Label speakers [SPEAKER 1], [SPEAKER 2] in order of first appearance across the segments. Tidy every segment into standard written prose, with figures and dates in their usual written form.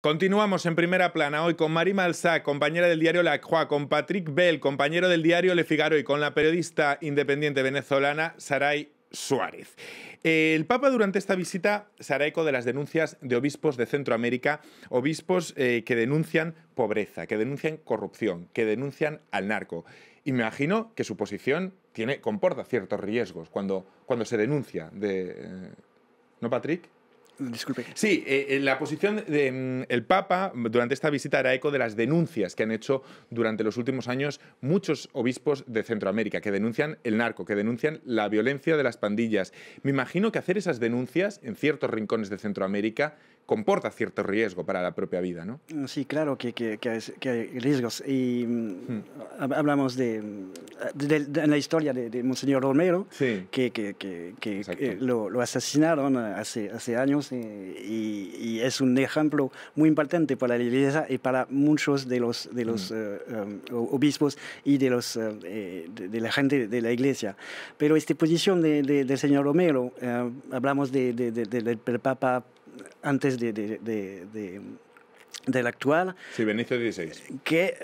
[SPEAKER 1] Continuamos en Primera Plana hoy con Marie Malsac, compañera del diario La Croix, con Patrick Bell, compañero del diario Le Figaro, y con la periodista independiente venezolana Saray Suárez. El Papa durante esta visita se hará eco de las denuncias de obispos de Centroamérica, obispos que denuncian pobreza, que denuncian corrupción, que denuncian al narco. Y me imagino que su posición comporta ciertos riesgos cuando se denuncia ¿no, Patrick?
[SPEAKER 2] Disculpe.
[SPEAKER 1] Sí, la posición del Papa durante esta visita hará eco de las denuncias que han hecho durante los últimos años muchos obispos de Centroamérica, que denuncian el narco, que denuncian la violencia de las pandillas. Me imagino que hacer esas denuncias en ciertos rincones de Centroamérica comporta cierto riesgo para la propia vida, ¿no?
[SPEAKER 2] Sí, claro que hay riesgos. Y hablamos de la historia de Monseñor Romero,
[SPEAKER 1] sí,
[SPEAKER 2] que lo asesinaron hace años y es un ejemplo muy importante para la Iglesia y para muchos de los obispos y de la gente de la Iglesia. Pero esta posición del señor Romero, hablamos del Papa antes del actual,
[SPEAKER 1] sí, Benicio XVI,
[SPEAKER 2] que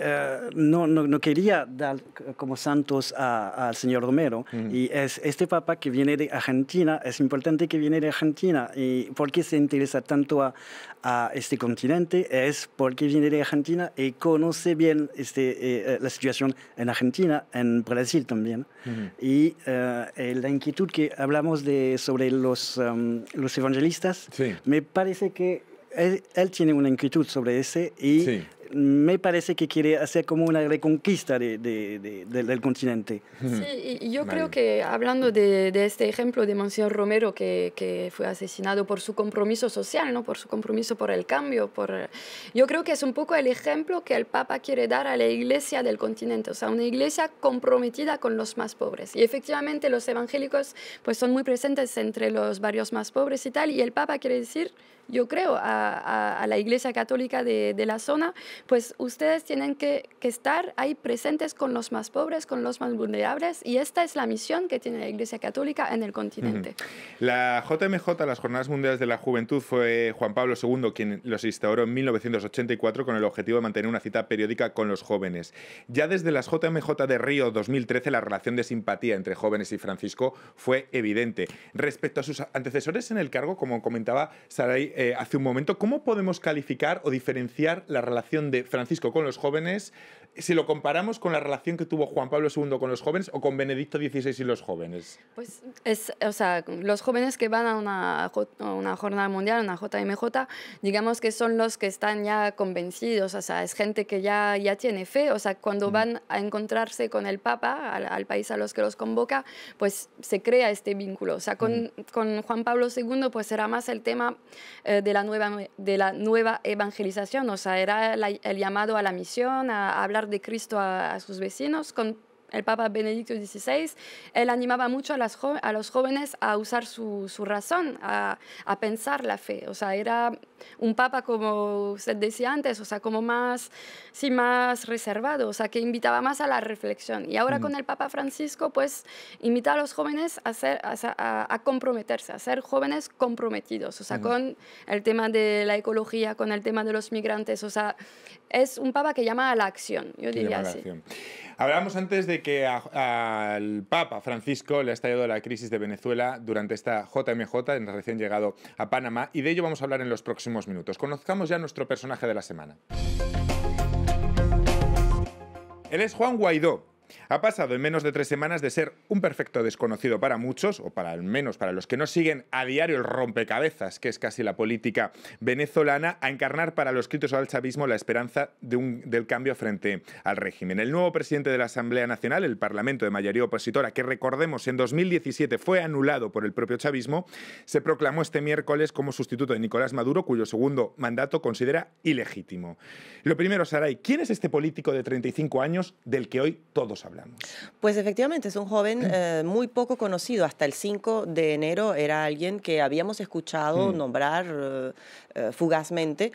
[SPEAKER 2] no quería dar como santos al señor Romero. Y es este Papa que viene de Argentina, es importante que viene de Argentina. ¿Y por qué se interesa tanto a este continente? Es porque viene de Argentina y conoce bien la situación en Argentina, en Brasil también. Y la inquietud que hablamos sobre los evangelistas,
[SPEAKER 1] sí,
[SPEAKER 2] me parece que él tiene una inquietud sobre ese y
[SPEAKER 1] sí,
[SPEAKER 2] me parece que quiere hacer como una reconquista del continente.
[SPEAKER 3] Sí, y yo
[SPEAKER 1] Vale.
[SPEAKER 3] creo que hablando de este ejemplo de Monseñor Romero que fue asesinado por su compromiso social, ¿no? Por su compromiso por el cambio, yo creo que es un poco el ejemplo que el Papa quiere dar a la iglesia del continente, o sea, una iglesia comprometida con los más pobres. Y efectivamente los evangélicos pues, son muy presentes entre los barrios más pobres y tal, y el Papa quiere decir, yo creo, a la Iglesia Católica de la zona, pues ustedes tienen que estar ahí presentes con los más pobres, con los más vulnerables, y esta es la misión que tiene la Iglesia Católica en el continente.
[SPEAKER 1] La JMJ, las Jornadas Mundiales de la Juventud, fue Juan Pablo II quien los instauró en 1984 con el objetivo de mantener una cita periódica con los jóvenes. Ya desde las JMJ de Río 2013, la relación de simpatía entre jóvenes y Francisco fue evidente. Respecto a sus antecesores en el cargo, como comentaba Saray hace un momento, ¿cómo podemos calificar o diferenciar la relación de Francisco con los jóvenes si lo comparamos con la relación que tuvo Juan Pablo II con los jóvenes o con Benedicto XVI y los jóvenes?
[SPEAKER 3] Pues o sea, los jóvenes que van a una jornada mundial, una JMJ, digamos que son los que están ya convencidos, o sea, es gente que ya tiene fe, o sea, cuando van a encontrarse con el Papa, al país a los que los convoca, pues se crea este vínculo. O sea, con Juan Pablo II, pues era más el tema de la nueva evangelización, o sea, era el llamado a la misión, a hablar de Cristo a sus vecinos. Con el Papa Benedicto XVI, él animaba mucho a los jóvenes a usar su razón, a pensar la fe. O sea, era un Papa, como usted decía antes, o sea, como más reservado, o sea, que invitaba más a la reflexión. Y ahora con el Papa Francisco, pues, invita a los jóvenes a comprometerse, a ser jóvenes comprometidos, o sea, con el tema de la ecología, con el tema de los migrantes, o sea, es un Papa que llama a la acción, yo diría así.
[SPEAKER 1] Hablábamos antes de que al Papa Francisco le ha estallado la crisis de Venezuela durante esta JMJ, en recién llegado a Panamá, y de ello vamos a hablar en los próximos minutos. Conozcamos ya nuestro personaje de la semana. Él es Juan Guaidó. Ha pasado en menos de 3 semanas de ser un perfecto desconocido para muchos, o al menos para los que no siguen a diario el rompecabezas, que es casi la política venezolana, a encarnar para los críticos al chavismo la esperanza del cambio frente al régimen. El nuevo presidente de la Asamblea Nacional, el Parlamento de mayoría opositora, que recordemos en 2017 fue anulado por el propio chavismo, se proclamó este miércoles como sustituto de Nicolás Maduro, cuyo segundo mandato considera ilegítimo. Lo primero, Saray, ¿quién es este político de 35 años del que hoy todos hablamos? encontramos?
[SPEAKER 4] Pues efectivamente es un joven muy poco conocido. Hasta el 5 de enero era alguien que habíamos escuchado nombrar fugazmente,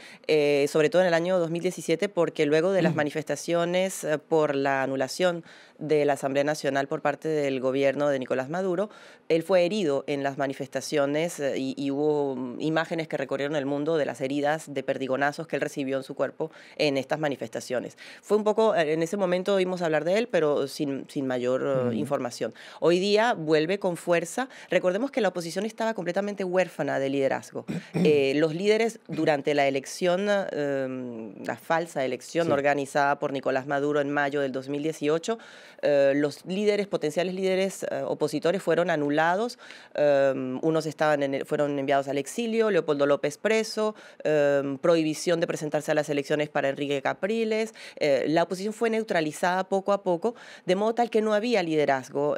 [SPEAKER 4] sobre todo en el año 2017, porque luego de las manifestaciones por la anulación de la Asamblea Nacional por parte del gobierno de Nicolás Maduro, él fue herido en las manifestaciones y hubo imágenes que recorrieron el mundo de las heridas de perdigonazos que él recibió en su cuerpo en estas manifestaciones. Fue un poco, en ese momento oímos hablar de él, pero sin mayor información. Hoy día vuelve con fuerza. Recordemos que la oposición estaba completamente huérfana de liderazgo. Los líderes durante la elección, la falsa elección organizada por Nicolás Maduro en mayo del 2018, los líderes, potenciales líderes opositores fueron anulados. Unos fueron enviados al exilio, Leopoldo López preso, prohibición de presentarse a las elecciones para Enrique Capriles. La oposición fue neutralizada poco a poco, de modo tal que no había liderazgo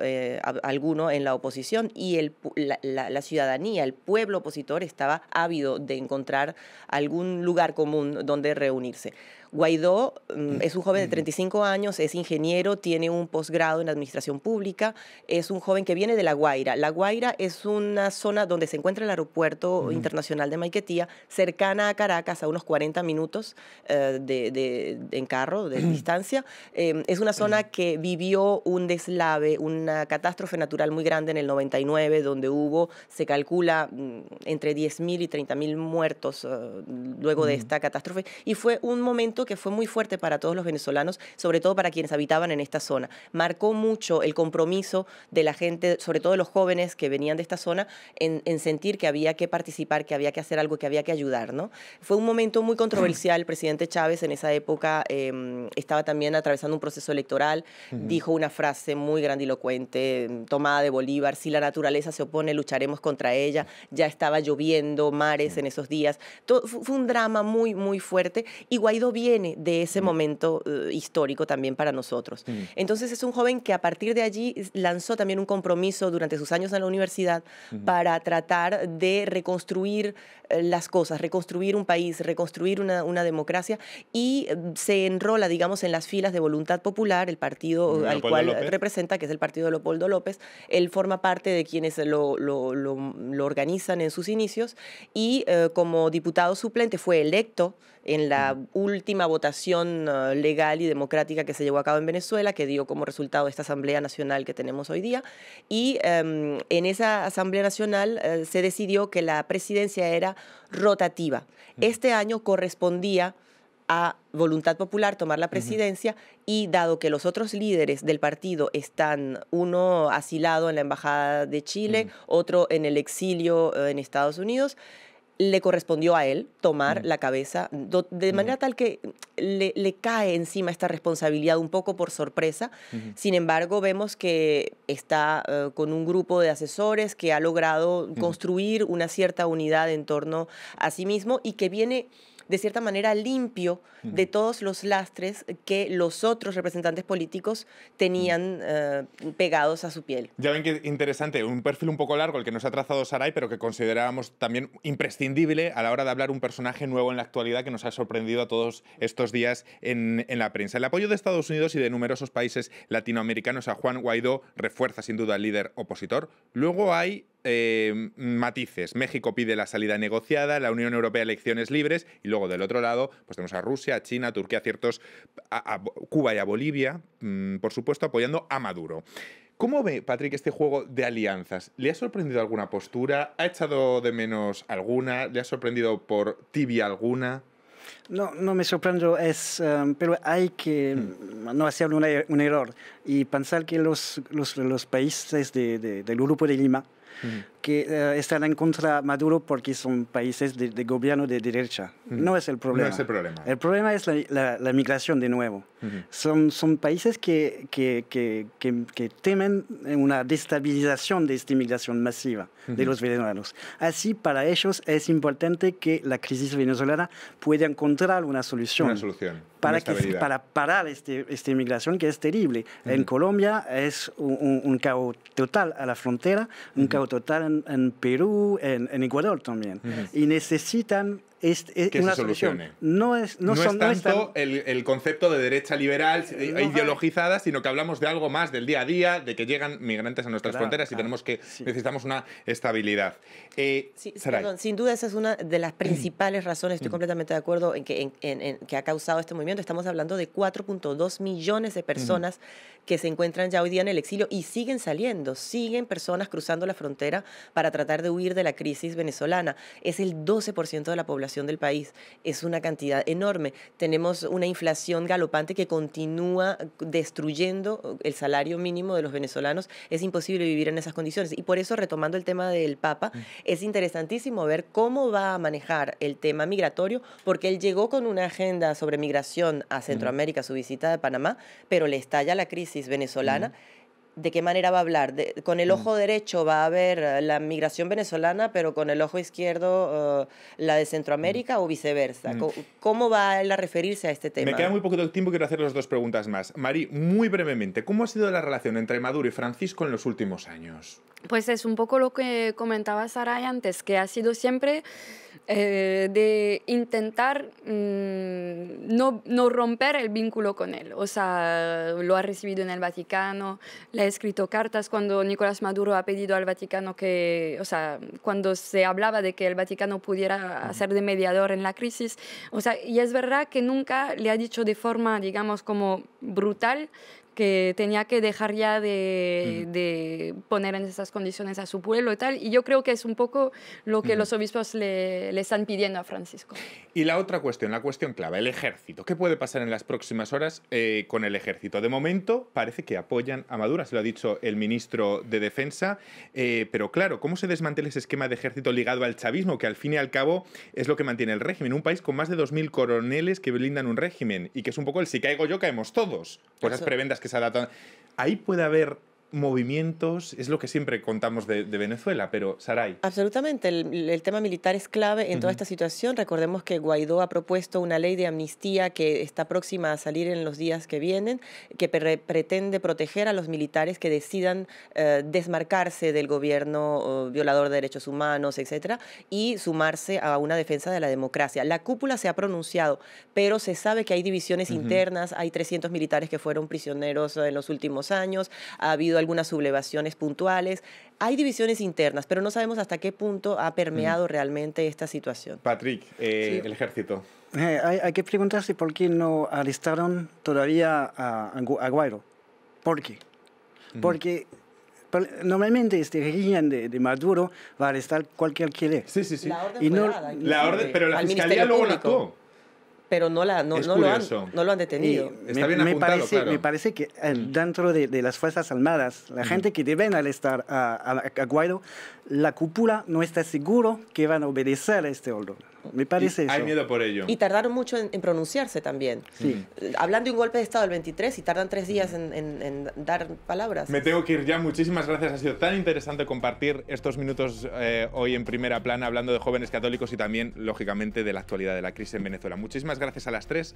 [SPEAKER 4] alguno en la oposición y la ciudadanía, el pueblo opositor estaba ávido de encontrar algún lugar común donde reunirse. Guaidó es un joven de 35 años, es ingeniero, tiene un posgrado en administración pública, es un joven que viene de La Guaira. La Guaira es una zona donde se encuentra el aeropuerto internacional de Maiquetía, cercana a Caracas, a unos 40 minutos en carro, de distancia. Es una zona que vivió un deslave, una catástrofe natural muy grande en el 99, donde hubo, se calcula, entre 10.000 y 30.000 muertos luego de esta catástrofe, y fue un momento que fue muy fuerte para todos los venezolanos, sobre todo para quienes habitaban en esta zona. Marcó mucho el compromiso de la gente, sobre todo de los jóvenes que venían de esta zona, en sentir que había que participar, que había que hacer algo, que había que ayudar, ¿no? Fue un momento muy controversial. El presidente Chávez en esa época estaba también atravesando un proceso electoral, dijo una frase muy grandilocuente, tomada de Bolívar: si la naturaleza se opone, lucharemos contra ella. Ya estaba lloviendo mares en esos días. Fue un drama muy, muy fuerte, y Guaidó viene de ese momento histórico también para nosotros. Entonces es un joven que a partir de allí lanzó también un compromiso durante sus años en la universidad para tratar de reconstruir las cosas, reconstruir un país, reconstruir una democracia, y se enrola, digamos, en las filas de Voluntad Popular, el partido al cual representa, que es el partido de Leopoldo López. Él forma parte de quienes lo organizan en sus inicios, y como diputado suplente fue electo en la última votación legal y democrática que se llevó a cabo en Venezuela, que dio como resultado esta Asamblea Nacional que tenemos hoy día. Y en esa Asamblea Nacional se decidió que la presidencia era rotativa. Este año correspondía a Voluntad Popular tomar la presidencia, y dado que los otros líderes del partido están, uno asilado en la Embajada de Chile, otro en el exilio en Estados Unidos, le correspondió a él tomar la cabeza, de manera tal que le cae encima esta responsabilidad un poco por sorpresa. Sin embargo, vemos que está con un grupo de asesores que ha logrado construir una cierta unidad en torno a sí mismo, y que viene de cierta manera limpio de todos los lastres que los otros representantes políticos tenían pegados a su piel.
[SPEAKER 1] Ya ven que interesante, un perfil un poco largo el que nos ha trazado Saray, pero que considerábamos también imprescindible a la hora de hablar un personaje nuevo en la actualidad que nos ha sorprendido a todos estos días en la prensa. El apoyo de Estados Unidos y de numerosos países latinoamericanos a Juan Guaidó refuerza sin duda al líder opositor. Luego hay matices. México pide la salida negociada, la Unión Europea elecciones libres, y luego del otro lado pues tenemos a Rusia, a China, a Turquía, ciertos, a Cuba y a Bolivia, por supuesto, apoyando a Maduro. ¿Cómo ve, Patrick, este juego de alianzas? ¿Le ha sorprendido alguna postura? ¿Ha echado de menos alguna? ¿Le ha sorprendido por tibia alguna?
[SPEAKER 2] No, no me sorprendo, pero hay que no hacer un error y pensar que los países del Grupo de Lima que están en contra de Maduro porque son países de gobierno de derecha. No es el problema.
[SPEAKER 1] No es el problema.
[SPEAKER 2] El problema es la migración de nuevo. Son países que temen una destabilización de esta inmigración masiva de los venezolanos. Así, para ellos es importante que la crisis venezolana pueda encontrar una solución.
[SPEAKER 1] Una solución.
[SPEAKER 2] Para parar esta inmigración que es terrible. En Colombia es un caos total a la frontera, un caos total en Perú, en Ecuador también. Y necesitan una solución. No es
[SPEAKER 1] tanto el concepto de derecha liberal ideologizada, sino que hablamos de algo más del día a día, de que llegan migrantes a nuestras fronteras y necesitamos una estabilidad.
[SPEAKER 4] Perdón, sin duda esa es una de las principales razones, estoy completamente de acuerdo en que ha causado este movimiento. Estamos hablando de 4.2 millones de personas que se encuentran ya hoy día en el exilio y siguen saliendo, siguen personas cruzando la frontera para tratar de huir de la crisis venezolana. Es el 12% de la población del país, es una cantidad enorme. Tenemos una inflación galopante que continúa destruyendo el salario mínimo de los venezolanos. Es imposible vivir en esas condiciones y por eso, retomando el tema del Papa, es interesantísimo ver cómo va a manejar el tema migratorio, porque él llegó con una agenda sobre migración a Centroamérica, su visita de Panamá, pero le estalla la crisis venezolana. ¿De qué manera va a hablar? Con el ojo derecho va a ver la migración venezolana, pero con el ojo izquierdo la de Centroamérica o viceversa. ¿Cómo va él a referirse a este tema?
[SPEAKER 1] Me queda muy poquito tiempo y quiero hacerles dos preguntas más. Mari, muy brevemente, ¿cómo ha sido la relación entre Maduro y Francisco en los últimos años?
[SPEAKER 3] Pues es un poco lo que comentaba Saray antes, que ha sido siempre de intentar no romper el vínculo con él. O sea, lo ha recibido en el Vaticano, le ha escrito cartas cuando Nicolás Maduro ha pedido al Vaticano que, o sea, cuando se hablaba de que el Vaticano pudiera hacer de mediador en la crisis. O sea, y es verdad que nunca le ha dicho de forma, digamos, como brutal, que tenía que dejar ya de poner en esas condiciones a su pueblo y tal. Y yo creo que es un poco lo que los obispos le están pidiendo a Francisco.
[SPEAKER 1] Y la otra cuestión, la cuestión clave, el ejército. ¿Qué puede pasar en las próximas horas con el ejército? De momento parece que apoyan a Maduro, así lo ha dicho el ministro de Defensa. Pero claro, ¿cómo se desmantela ese esquema de ejército ligado al chavismo, que al fin y al cabo es lo que mantiene el régimen? Un país con más de 2.000 coroneles que blindan un régimen y que es un poco el si caigo yo, caemos todos. Pues esas prebendas que se ha dado. Ahí puede haber movimientos, es lo que siempre contamos de Venezuela, pero Saray.
[SPEAKER 4] Absolutamente, el tema militar es clave en toda esta situación. Recordemos que Guaidó ha propuesto una ley de amnistía que está próxima a salir en los días que vienen, que pretende proteger a los militares que decidan desmarcarse del gobierno violador de derechos humanos, etcétera, y sumarse a una defensa de la democracia. La cúpula se ha pronunciado, pero se sabe que hay divisiones internas, hay 300 militares que fueron prisioneros en los últimos años, ha habido algunas sublevaciones puntuales. Hay divisiones internas, pero no sabemos hasta qué punto ha permeado realmente esta situación.
[SPEAKER 1] Patrick, el ejército.
[SPEAKER 2] Hay que preguntarse por qué no arrestaron todavía a Guaidó. ¿Por qué? Porque normalmente este régimen de Maduro va a arrestar cualquier que lee.
[SPEAKER 1] Sí.
[SPEAKER 4] La orden fue dada,
[SPEAKER 1] pero la fiscalía luego la actuó.
[SPEAKER 4] Pero no lo han detenido.
[SPEAKER 1] Está bien apuntado, claro.
[SPEAKER 2] Me parece que dentro de las Fuerzas Armadas, la gente que deben arrestar a Guaidó, la cúpula no está seguro que van a obedecer a este orden. Me parece eso.
[SPEAKER 1] Hay miedo por ello.
[SPEAKER 4] Y tardaron mucho en pronunciarse también.
[SPEAKER 2] Sí.
[SPEAKER 4] Hablan de un golpe de Estado el 23 y tardan 3 días en dar palabras.
[SPEAKER 1] Me tengo que ir ya. Muchísimas gracias. Ha sido tan interesante compartir estos minutos hoy en Primera Plana hablando de jóvenes católicos y también, lógicamente, de la actualidad de la crisis en Venezuela. Muchísimas gracias a las tres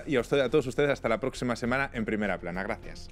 [SPEAKER 1] y a todos ustedes. Hasta la próxima semana en Primera Plana. Gracias.